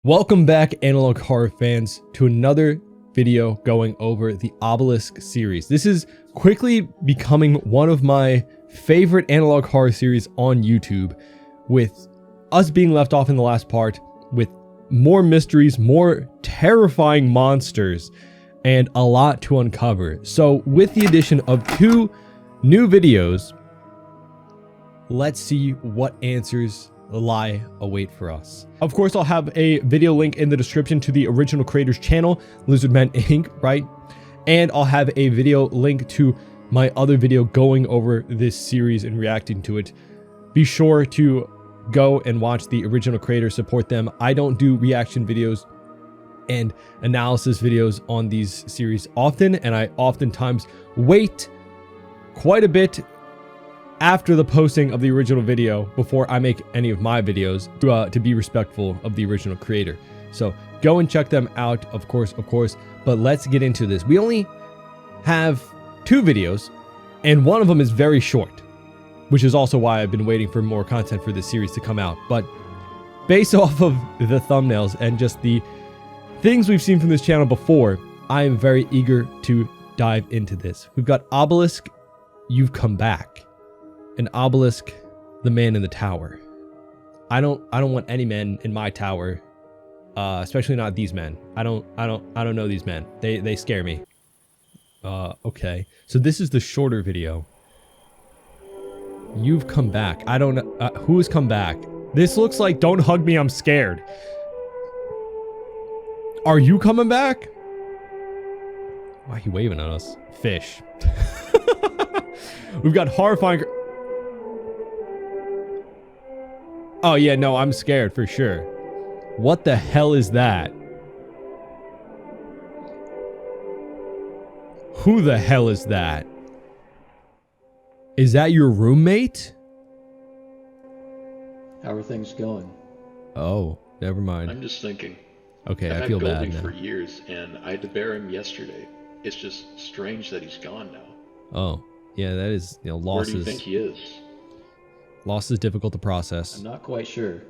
Welcome back, analog horror fans, to another video going over the Obelisk series. This is quickly becoming one of my favorite analog horror series on YouTube, with us being left off in the last part with more mysteries, more terrifying monsters, and a lot to uncover. So with the addition of 2 new videos, let's see what answers lie await for us. Of course, I'll have a video link in the description to the original creator's channel, Lizardmen Inc., right? And I'll have a video link to my other video going over this series and reacting to it. Be sure to go and watch the original creator, support them. I don't do reaction videos and analysis videos on these series often, and I oftentimes wait quite a bit after the posting of the original video before I make any of my videos to be respectful of the original creator. So go and check them out, of course, but let's get into this. We only have 2 videos, and one of them is very short, which is also why I've been waiting for more content for this series to come out. But based off of the thumbnails and just the things we've seen from this channel before, I am very eager to dive into this. We've got Obelisk, You've Come Back. An Obelisk, the man in the tower. I don't want any men in my tower, especially not these men. I don't know these men. They scare me. Okay. So this is the shorter video. You've come back. I don't know who has come back. This looks like Don't Hug Me, I'm Scared. Are you coming back? Why are you waving at us? Fish. We've got horrifying. Oh yeah, no, I'm scared for sure. What the hell is that? Who the hell is that? Is that your roommate? How are things going? Oh, never mind. I'm just thinking. Okay, I've I feel had bad Goldie now. for years, and I had to bury him yesterday. It's just strange that he's gone now. Oh, yeah, that is, Where do you losses. think he is? Loss is difficult to process. I'm not quite sure,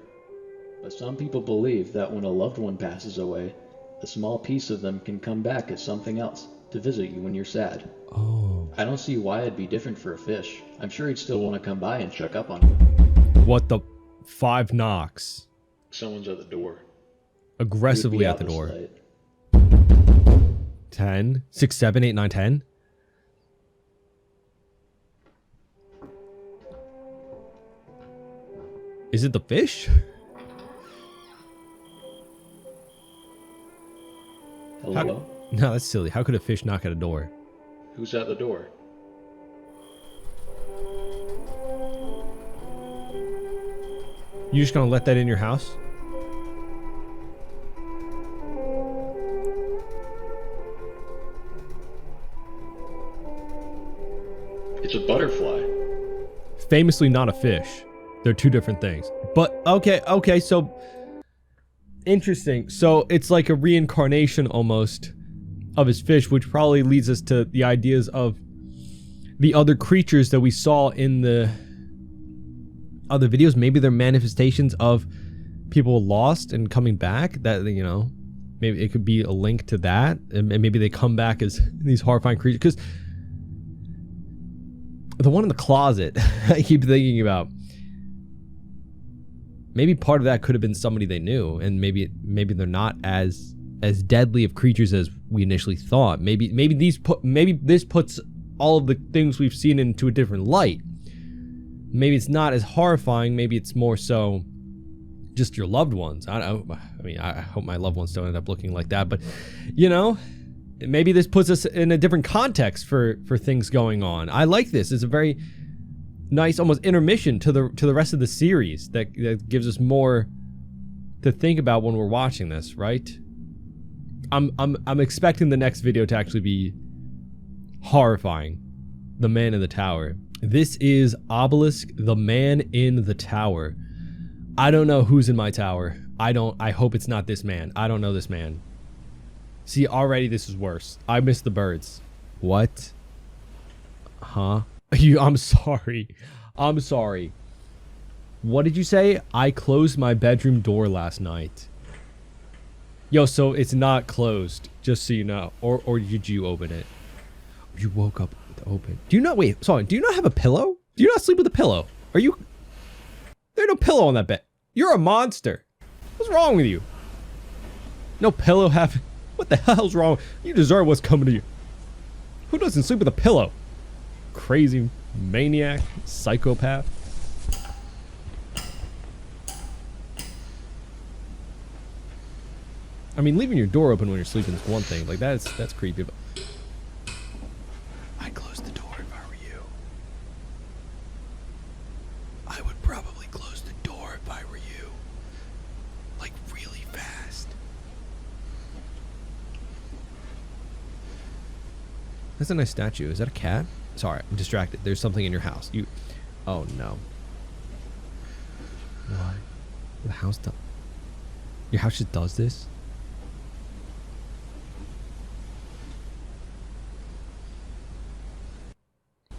but some people believe that when a loved one passes away, a small piece of them can come back as something else to visit you when you're sad. Oh. I don't see why it'd be different for a fish. I'm sure he'd still want to come by and check up on you. What the? 5 knocks. Someone's at the door. Aggressively You'd at be the out door. this late. 10, 6, 7, 8, 9, 10. Is it the fish? Hello? No, that's silly. How could a fish knock at a door? Who's at the door? You just gonna let that in your house? It's a butterfly. Famously not a fish. They're 2 different things. But okay, so interesting. So it's like a reincarnation almost of his fish, which probably leads us to the ideas of the other creatures that we saw in the other videos. Maybe they're manifestations of people lost and coming back. That, maybe it could be a link to that, and maybe they come back as these horrifying creatures. Because the one in the closet, I keep thinking about. Maybe part of that could have been somebody they knew, and maybe they're not as deadly of creatures as we initially thought. Maybe this puts all of the things we've seen into a different light. Maybe it's not as horrifying. Maybe it's more so just your loved ones. I hope my loved ones don't end up looking like that. But maybe this puts us in a different context for things going on. I like this. It's a very nice almost intermission to the rest of the series that gives us more to think about when we're watching this, right? I'm expecting the next video to actually be horrifying. The Man in the Tower. This is Obelisk, the Man in the Tower. I don't know who's in my tower. I hope it's not this man. I don't know this man. See, already this is worse. I missed the birds. What? Huh? I'm sorry. What did you say? I closed my bedroom door last night. Yo, so it's not closed, just so you know. Or did you open it? You woke up to open. Do you not, wait, sorry, do you not have a pillow? Do you not sleep with a pillow? Are you, there's no pillow on that bed. You're a monster. What's wrong with you? No pillow have, what the hell's wrong? You deserve what's coming to you. Who doesn't sleep with a pillow? Crazy maniac, psychopath. I mean, leaving your door open when you're sleeping is one thing. Like, that's creepy. But I'd close the door if I were you. I would probably close the door if I were you. Like, really fast. That's a nice statue. Is that a cat? Sorry, I'm distracted. There's something in your house. You... Oh, no. Why? The house does... Your house just does this?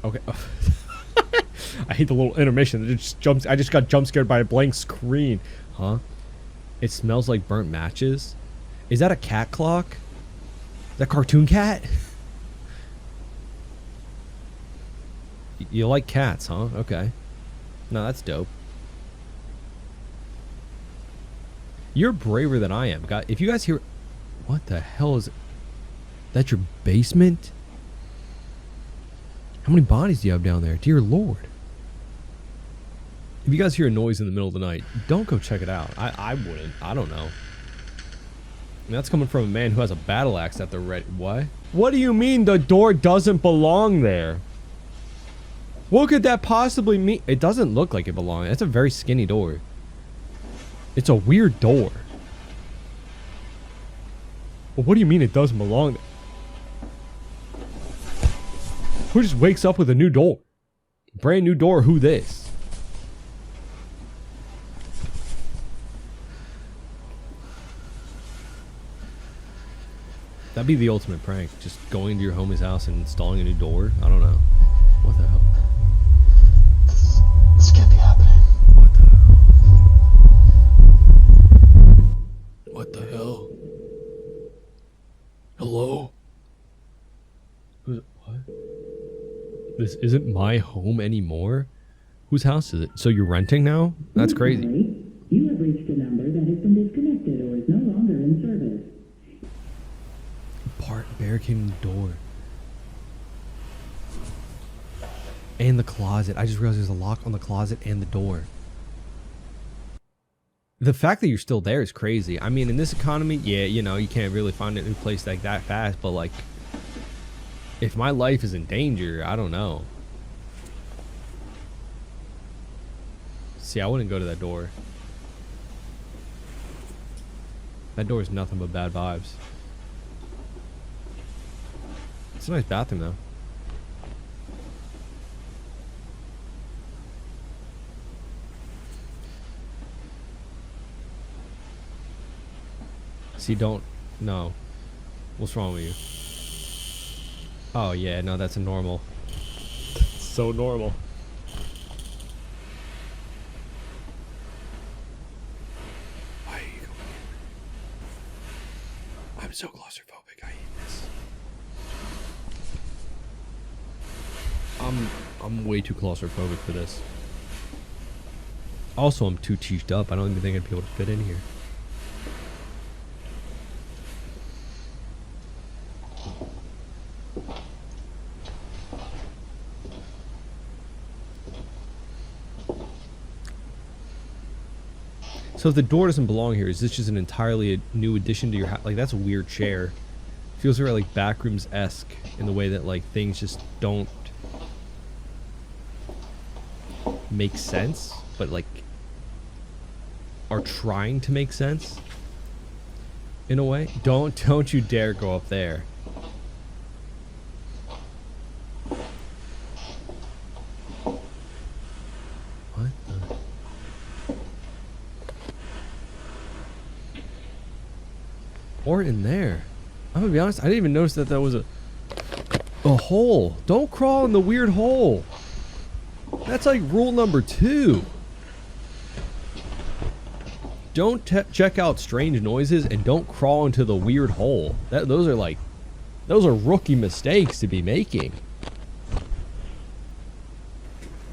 Okay. I hate the little intermission. It just jumps. I just got jump scared by a blank screen. Huh? It smells like burnt matches. Is that a cat clock? Is that cartoon cat? You like cats, huh? Okay. No, that's dope. You're braver than I am. God, if you guys hear... What the hell is... That your basement? How many bodies do you have down there? Dear Lord. If you guys hear a noise in the middle of the night, don't go check it out. I wouldn't. I don't know. And that's coming from a man who has a battle axe at the ready. What? What do you mean the door doesn't belong there? What could that possibly mean? It doesn't look like it belongs. It's a very skinny door. It's a weird door. Well, what do you mean it doesn't belong there? Who just wakes up with a new door? Brand new door, who this? That'd be the ultimate prank. Just going to your homie's house and installing a new door. I don't know. What the hell? This can't be happening. What the hell? What the hell? Hello? Who's... What? This isn't my home anymore? Whose house is it? So you're renting now? That's crazy. You have reached a number that has been disconnected or is no longer in service. Barricading the door. And the closet. I just realized there's a lock on the closet and the door. The fact that you're still there is crazy. I mean, in this economy, yeah, you know, you can't really find a new place like that fast, but like, if my life is in danger, I don't know. See, I wouldn't go to that door. That door is nothing but bad vibes. It's a nice bathroom, though. See, don't... No. What's wrong with you? Oh, yeah, no, that's a normal. So normal. Why are you going here? I'm so claustrophobic. I hate this. I'm way too claustrophobic for this. Also, I'm too cheesed up. I don't even think I'd be able to fit in here. So if the door doesn't belong here, is this just an entirely new addition to your house? Like, that's a weird chair. Feels very like Backrooms-esque in the way that like things just don't make sense, but like are trying to make sense in a way. Don't you dare go up there. What the? Or in there. I'm gonna be honest, I didn't even notice that that was a hole. Don't crawl in the weird hole. That's like rule number 2. don't check out strange noises and don't crawl into the weird hole. Those are rookie mistakes to be making.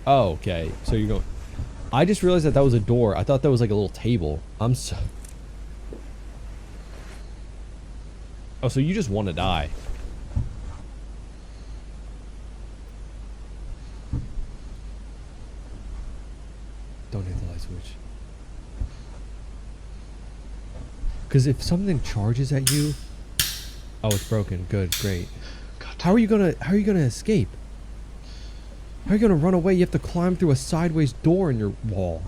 Oh, okay. So you're going... I just realized that was a door. I thought that was like a little table. I'm so... Oh, so you just want to die. Don't hit the light switch. Because if something charges at you... Oh, it's broken. Good, great. How are you gonna escape? How are you gonna run away? You have to climb through a sideways door in your wall.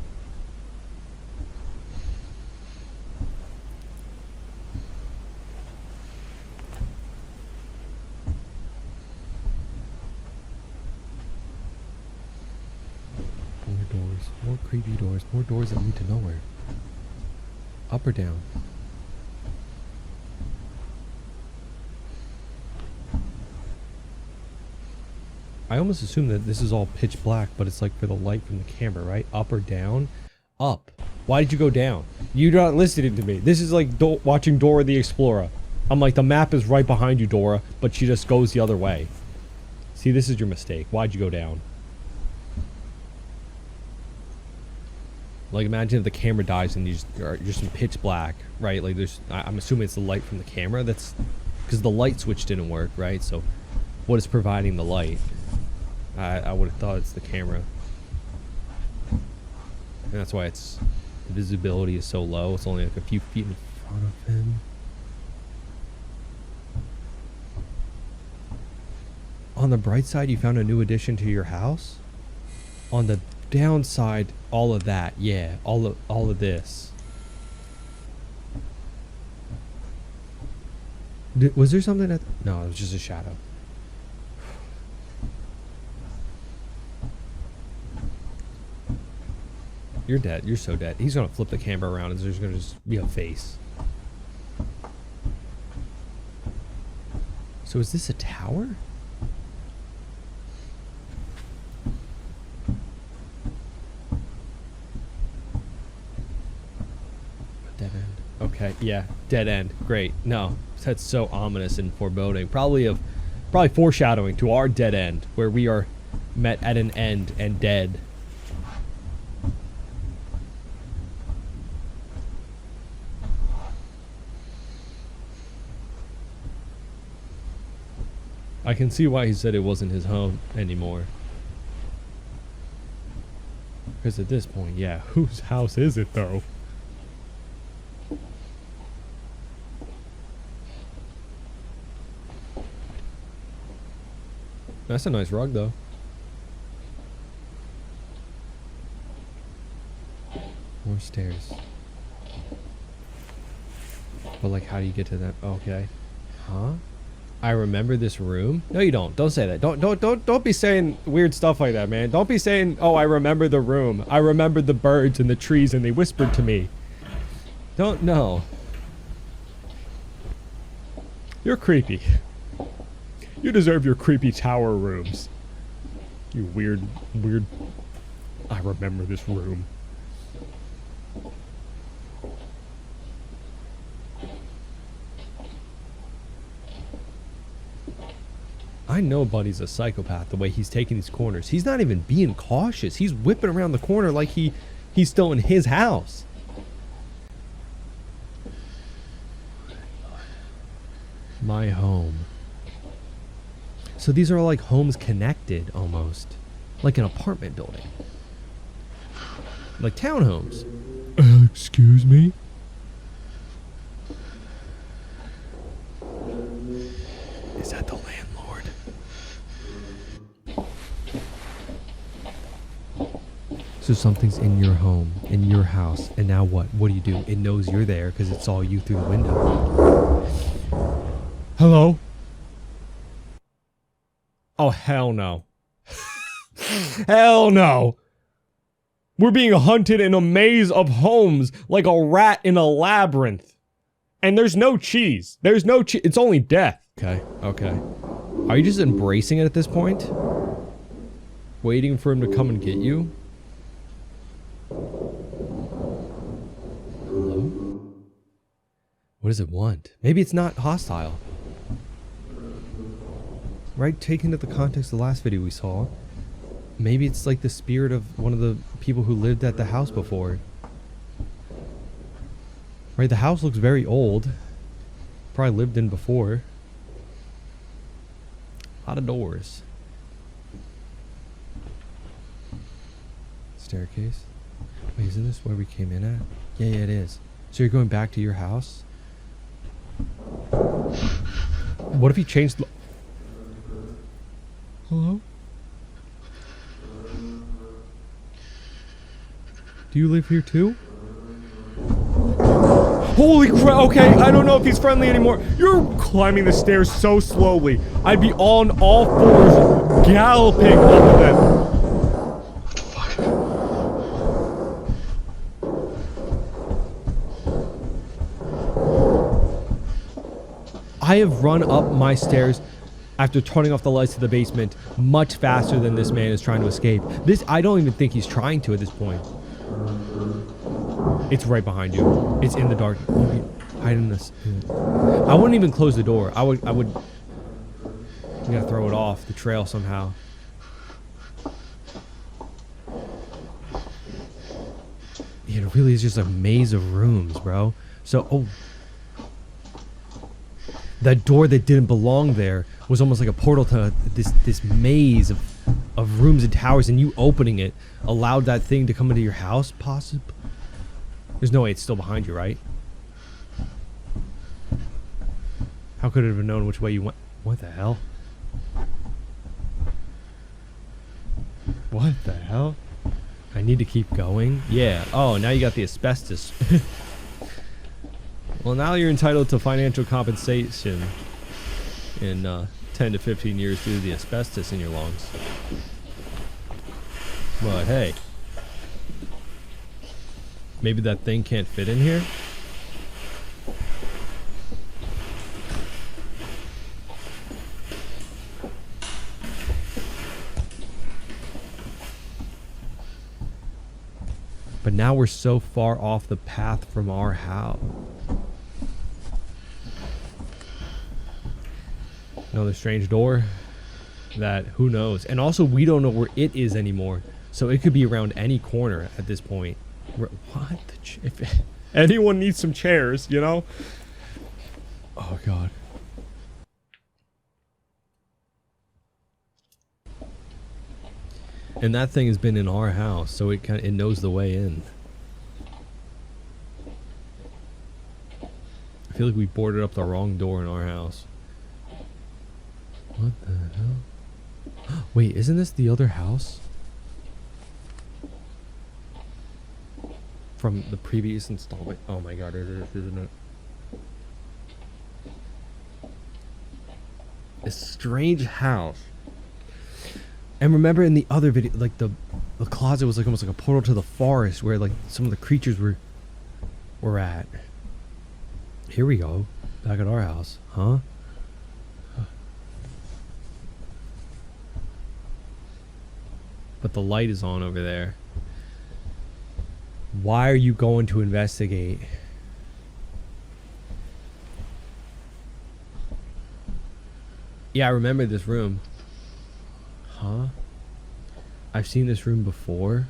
More doors. More creepy doors. More doors that lead to nowhere. Up or down? I almost assume that this is all pitch black, but it's like for the light from the camera, right? Up or down? Up. Why did you go down? You're not listening to me. This is like watching Dora the Explorer. I'm like, the map is right behind you, Dora, but she just goes the other way. See, this is your mistake. Why'd you go down? Like, imagine if the camera dies and you're just in pitch black, right? Like, I'm assuming it's the light from the camera. That's because the light switch didn't work, right? So, what is providing the light? I would have thought it's the camera. And that's why the visibility is so low. It's only like a few feet in front of him. On the bright side, you found a new addition to your house. On the downside, all of that, yeah, all of this. Was there something at... No, it was just a shadow. You're dead. You're so dead. He's gonna flip the camera around and there's gonna just be a face. So is this a tower? Dead end. Okay, yeah, dead end. Great. No, that's so ominous and foreboding. Probably foreshadowing to our dead end, where we are met at an end and dead. I can see why he said it wasn't his home anymore. Because at this point, yeah, whose house is it though? That's a nice rug though. More stairs. But like, how do you get to that? Okay. Huh? I remember this room. No, you don't. Don't say that. Don't be saying weird stuff like that, man. Don't be saying, "Oh, I remember the room. I remember the birds and the trees, and they whispered to me." Don't know. You're creepy. You deserve your creepy tower rooms. You weird. I remember this room. I know Buddy's a psychopath the way he's taking these corners. He's not even being cautious. He's whipping around the corner like he's still in his house. My home. So these are all like homes connected almost. Like an apartment building. Like townhomes. Excuse me? Is that the landlord? So something's in your home, in your house, and now what? What do? It knows you're there because it saw you through the window. Hello? Oh, hell no. Hell no. We're being hunted in a maze of homes like a rat in a labyrinth. And there's no cheese. There's no cheese. It's only death. Okay, okay. Are you just embracing it at this point? Waiting for him to come and get you? What does it want? Maybe it's not hostile. Right, taken into the context of the last video we saw, maybe it's like the spirit of one of the people who lived at the house before. Right, the house looks very old. Probably lived in before. A lot of doors. Staircase. Wait, isn't this where we came in at? Yeah, yeah, it is. So you're going back to your house? What if he changed the... Hello? Do you live here too? Holy crap, okay, I don't know if he's friendly anymore. You're climbing the stairs so slowly. I'd be on all fours, galloping up them. I have run up my stairs after turning off the lights to the basement much faster than this man is trying to escape. This, I don't even think he's trying to at this point. It's right behind you. It's in the dark. Hide in this. I wouldn't even close the door. I would. You gotta throw it off the trail somehow. It really is just a maze of rooms, bro. So, oh. That door that didn't belong there was almost like a portal to this maze of rooms and towers, and you opening it allowed that thing to come into your house, possibly? There's no way it's still behind you, right? How could it have known which way you went? What the hell? What the hell? I need to keep going? Yeah. Oh, now you got the asbestos. Well, now you're entitled to financial compensation in 10 to 15 years due to the asbestos in your lungs. But hey, maybe that thing can't fit in here? But now we're so far off the path from our house. Another strange door that who knows. And also we don't know where it is anymore. So it could be around any corner at this point. What? If anyone needs some chairs, you know? Oh god. And that thing has been in our house, so it knows the way in. I feel like we boarded up the wrong door in our house. What the hell? Wait, isn't this the other house? From the previous installment? Oh my god, it is, isn't it? A strange house. And remember in the other video, like the closet was like almost like a portal to the forest where like some of the creatures were at. Here we go. Back at our house. Huh? But the light is on over there. Why are you going to investigate? Yeah, I remember this room. Huh? I've seen this room before.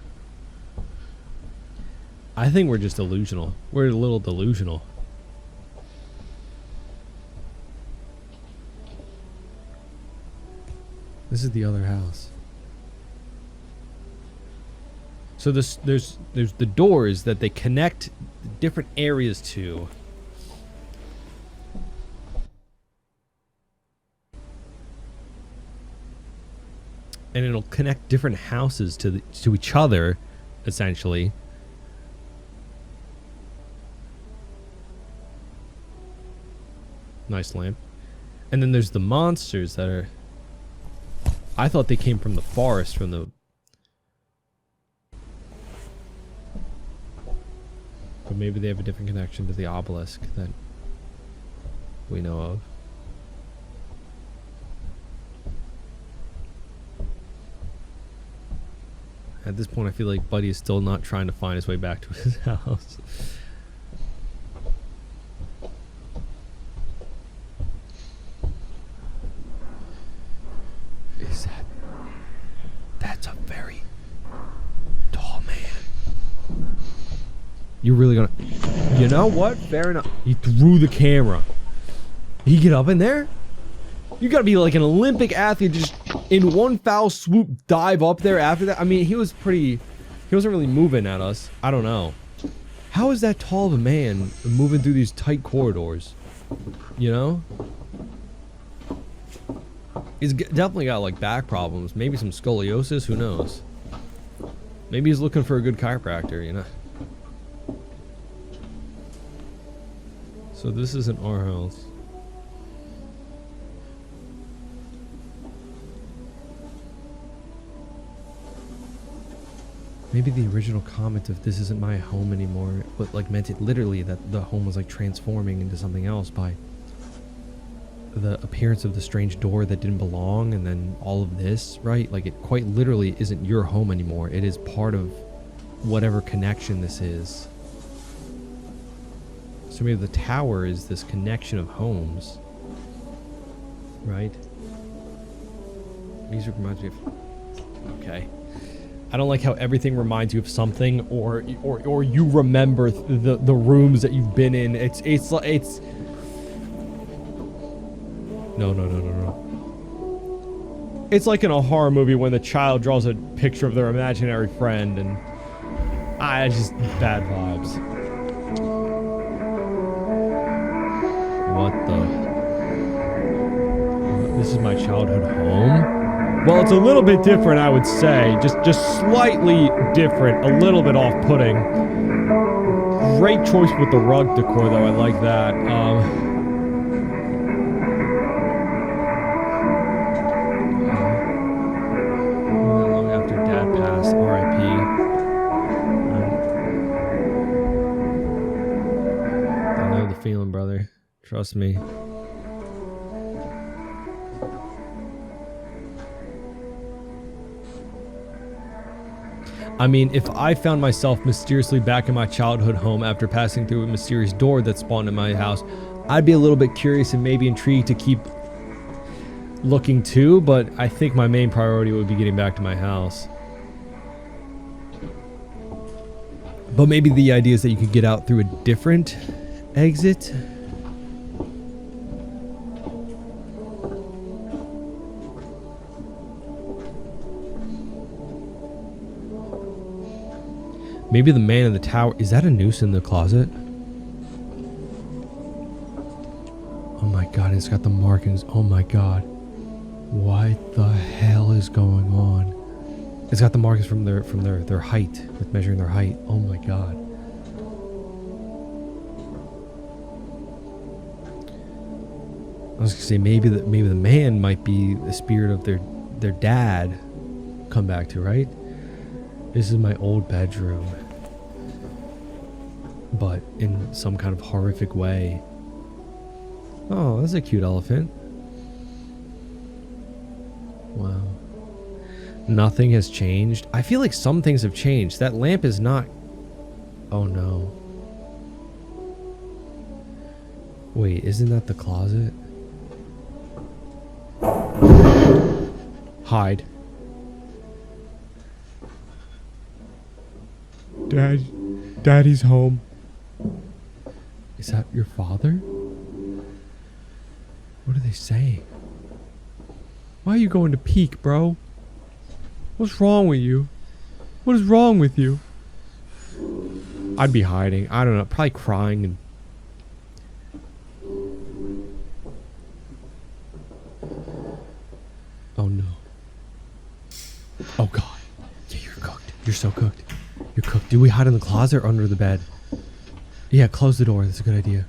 I think we're just delusional. We're a little delusional. This is the other house. So there's the doors that they connect different areas to. And it'll connect different houses to each other, essentially. Nice lamp. And then there's the monsters that are... I thought they came from the forest, from the... But maybe they have a different connection to the obelisk that we know of. At this point, I feel like Buddy is still not trying to find his way back to his house. You're really gonna... You know what? Fair enough. He threw the camera. He get up in there? You gotta be like an Olympic athlete, just in one foul swoop dive up there after that. I mean, he was pretty... He wasn't really moving at us. I don't know. How is that tall of a man moving through these tight corridors? You know? He's definitely got like back problems. Maybe some scoliosis. Who knows? Maybe he's looking for a good chiropractor, you know? So this isn't our house. Maybe the original comment of "this isn't my home anymore," but like meant it literally, that the home was like transforming into something else by the appearance of the strange door that didn't belong, and then all of this, right? Like it quite literally isn't your home anymore. It is part of whatever connection this is. So maybe the tower is this connection of homes, right? Music reminds me of... Okay. I don't like how everything reminds you of something, or you remember the rooms that you've been in. It's no. It's like in a horror movie when the child draws a picture of their imaginary friend, and it's just bad vibes. What the? This is my childhood home? Well, it's a little bit different, I would say. Just slightly different, a little bit off-putting. Great choice with the rug decor, though. I like that. Long after Dad passed, R.I.P. I know the feeling, brother. Trust me. I mean, if I found myself mysteriously back in my childhood home after passing through a mysterious door that spawned in my house, I'd be a little bit curious and maybe intrigued to keep looking too, but I think my main priority would be getting back to my house. But maybe the idea is that you could get out through a different exit. Maybe the man in the tower... Is that a noose in the closet? Oh my god, it's got the markings. Oh my god. What the hell is going on? It's got the markings from their height, with measuring their height. Oh my god. I was gonna say maybe the man might be the spirit of their dad come back to, right? This is my old bedroom, but in some kind of horrific way. Oh, that's a cute elephant. Wow. Nothing has changed. I feel like some things have changed. That lamp is not... Oh no. Wait, isn't that the closet? Hide. Daddy's home. Is that your father? What are they saying? Why are you going to peek, bro? What's wrong with you? What is wrong with you? I'd be hiding. I don't know. Probably crying and... Oh no. Oh god. Yeah, you're cooked. You're so cooked. You're cooked. Do we hide in the closet or under the bed? Yeah, close the door. That's a good idea.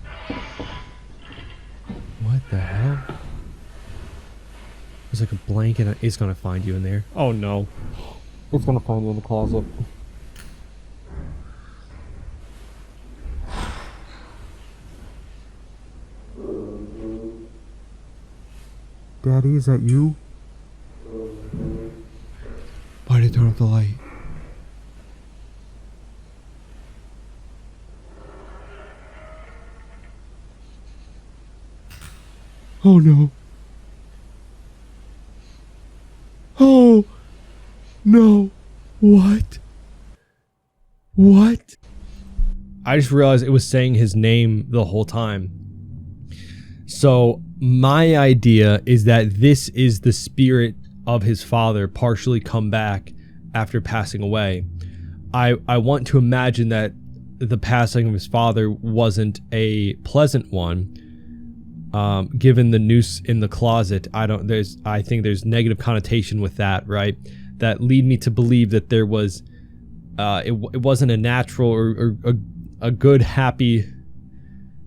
What the hell? There's like a blanket. It's gonna find you in there. Oh no. It's gonna find you in the closet. Daddy, is that you? Why did you turn off the light? Oh no. Oh no. What? What? I just realized it was saying his name the whole time. So my idea is that this is the spirit of his father partially come back after passing away. I want to imagine that the passing of his father wasn't a pleasant one. Given the noose in the closet, I think there's negative connotation with that, right? That lead me to believe that there was, it wasn't a natural or a good, happy,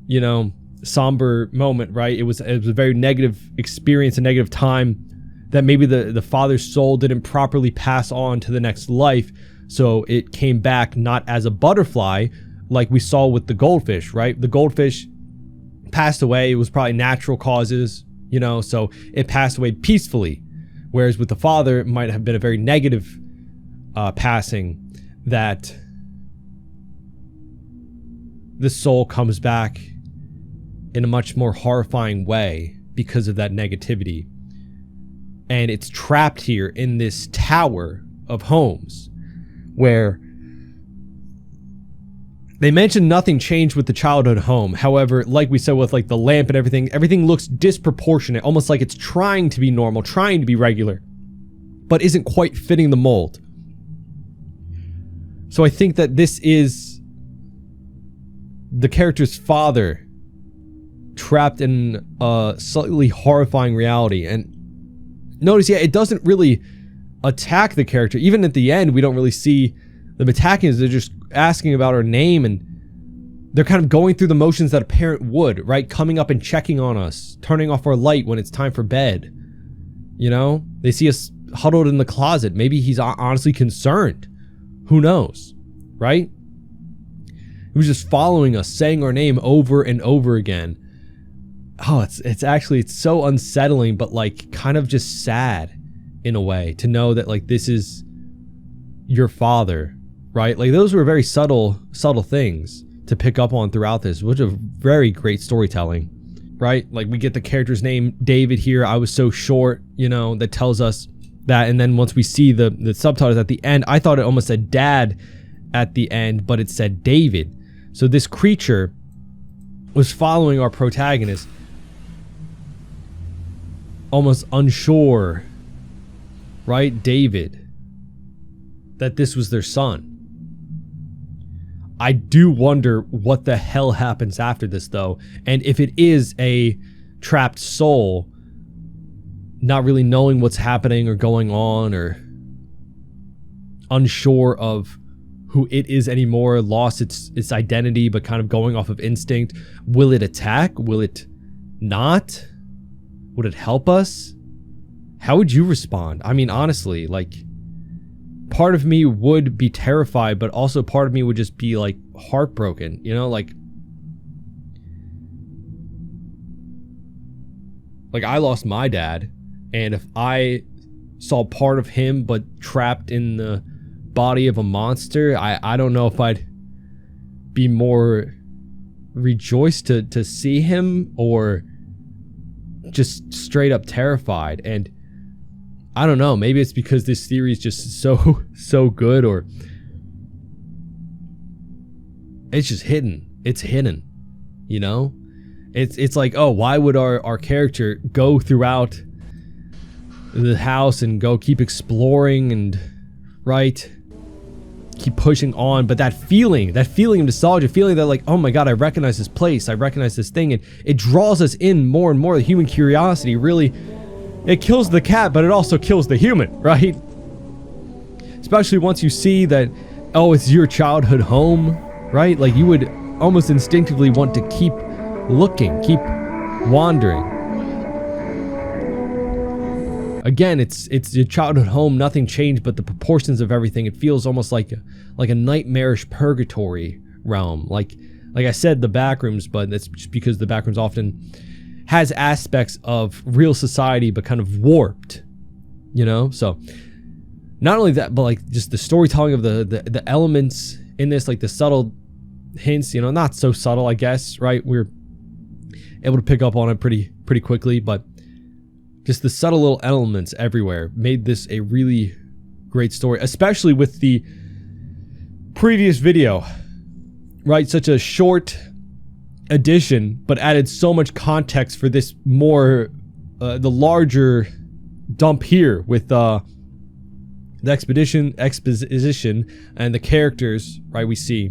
you know, somber moment, right? It was a very negative experience, a negative time that maybe the father's soul didn't properly pass on to the next life. So it came back not as a butterfly like we saw with the goldfish, right? The goldfish passed away. It was probably natural causes, you know, so it passed away peacefully. Whereas with the father, it might have been a very negative passing, that the soul comes back in a much more horrifying way because of that negativity. And it's trapped here in this tower of homes where they mentioned nothing changed with the childhood home. However, like we said with like the lamp and everything looks disproportionate, almost like it's trying to be normal, trying to be regular, but isn't quite fitting the mold. So I think that this is the character's father trapped in a slightly horrifying reality. And notice, yeah, it doesn't really attack the character. Even at the end, we don't really see them attacking us. They're just asking about her name, and they're kind of going through the motions that a parent would, right? Coming up and checking on us, turning off our light when it's time for bed. You know, they see us huddled in the closet. Maybe he's honestly concerned. Who knows, right? He was just following us, saying our name over and over again. Oh, it's so unsettling, but like kind of just sad in a way to know that like this is your father, right? Like those were very subtle things to pick up on throughout this, which is very great storytelling, right? Like we get the character's name, David, here. I was so short, you know, that tells us that. And then once we see the subtitles at the end, I thought it almost said dad at the end, but it said David. So this creature was following our protagonist, almost unsure, right, David, that this was their son. I do wonder what the hell happens after this, though, and if it is a trapped soul, not really knowing what's happening or going on, or unsure of who it is anymore, lost its identity, but kind of going off of instinct. Will it attack? Will it not? Would it help us? How would you respond? I mean, honestly, like, part of me would be terrified, but also part of me would just be like heartbroken, you know, like I lost my dad, and if I saw part of him but trapped in the body of a monster, I don't know if I'd be more rejoiced to see him or just straight up terrified. And I don't know, maybe it's because this theory is just so good, or it's just hidden. It's hidden, you know? It's like, oh, why would our character go throughout the house and go keep exploring and, right, keep pushing on, but that feeling of nostalgia, feeling that like, oh my god, I recognize this place, I recognize this thing, and it draws us in more and more. The human curiosity really, it kills the cat, but it also kills the human, right? Especially once you see that, oh, it's your childhood home, right? Like you would almost instinctively want to keep looking, keep wandering. Again, it's your childhood home, nothing changed, but the proportions of everything, it feels almost like a nightmarish purgatory realm. Like I said, the backrooms, but that's just because the backrooms often has aspects of real society, but kind of warped, you know? So not only that, but like just the storytelling of the elements in this, like the subtle hints, you know, not so subtle, I guess, right? We're able to pick up on it pretty quickly, but just the subtle little elements everywhere made this a really great story, especially with the previous video right? Such a short edition, but added so much context for this more, the larger dump here with the exposition and the characters, right, we see,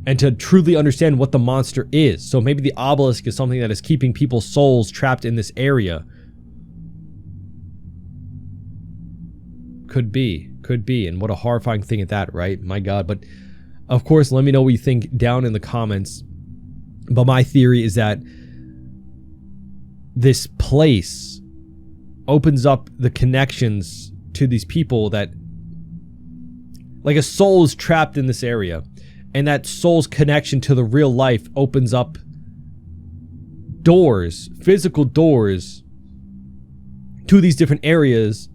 and to truly understand what the monster is. So maybe the obelisk is something that is keeping people's souls trapped in this area. Could be, and what a horrifying thing at that, right? My God. But of course, let me know what you think down in the comments. But my theory is that this place opens up the connections to these people, that like a soul is trapped in this area, and that soul's connection to the real life opens up doors, physical doors, to these different areas,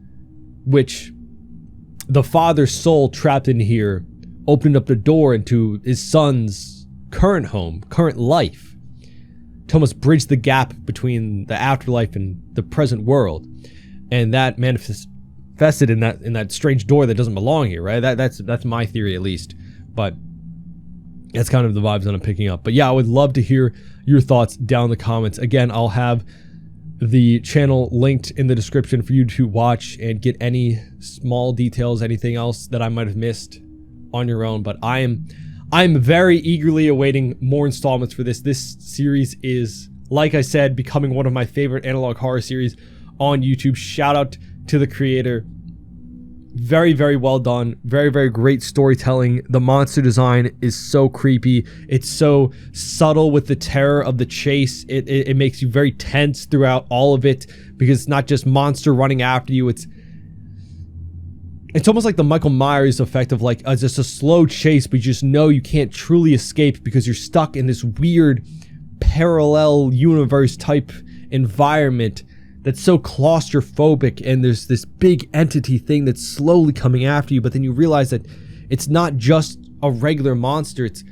which the father's soul trapped in here opened up the door into his son's current home, current life, to almost bridge the gap between the afterlife and the present world. And that manifested in that strange door that doesn't belong here, right? That's my theory, at least. But that's kind of the vibes that I'm picking up. But yeah, I would love to hear your thoughts down in the comments. Again, I'll have the channel linked in the description for you to watch and get any small details, anything else that I might have missed on your own. But I'm very eagerly awaiting more installments for this. This series is, like I said, becoming one of my favorite analog horror series on YouTube. Shout out to the creator. Very, very well done. Very, very great storytelling. The monster design is so creepy. It's so subtle with the terror of the chase. It makes you very tense throughout all of it, because it's not just monster running after you. It's almost like the Michael Myers effect of like just a slow chase, but you just know you can't truly escape because you're stuck in this weird parallel universe type environment that's so claustrophobic, and there's this big entity thing that's slowly coming after you, but then you realize that it's not just a regular monster, it's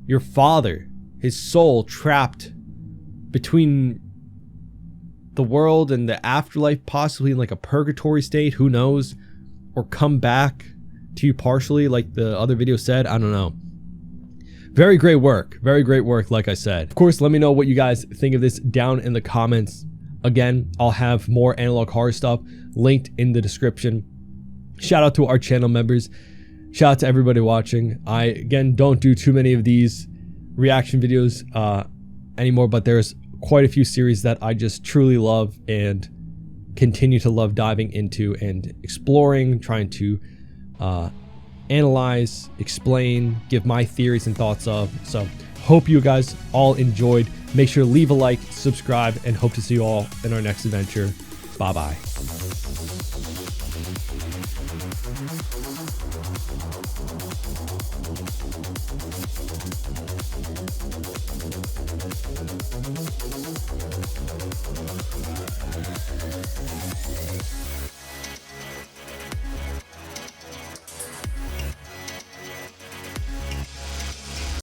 your father, his soul trapped between the world and the afterlife, possibly in like a purgatory state, who knows, or come back to you partially like the other video said. I don't know. Very great work, like I said. Of course, let me know what you guys think of this down in the comments. Again, I'll have more analog horror stuff linked in the description. Shout out to our channel members. Shout out to everybody watching. I, again, don't do too many of these reaction videos anymore, but there's quite a few series that I just truly love and continue to love diving into and exploring, trying to analyze, explain, give my theories and thoughts of. So hope you guys all enjoyed. Make sure to leave a like, subscribe, and hope to see you all in our next adventure. Bye-bye.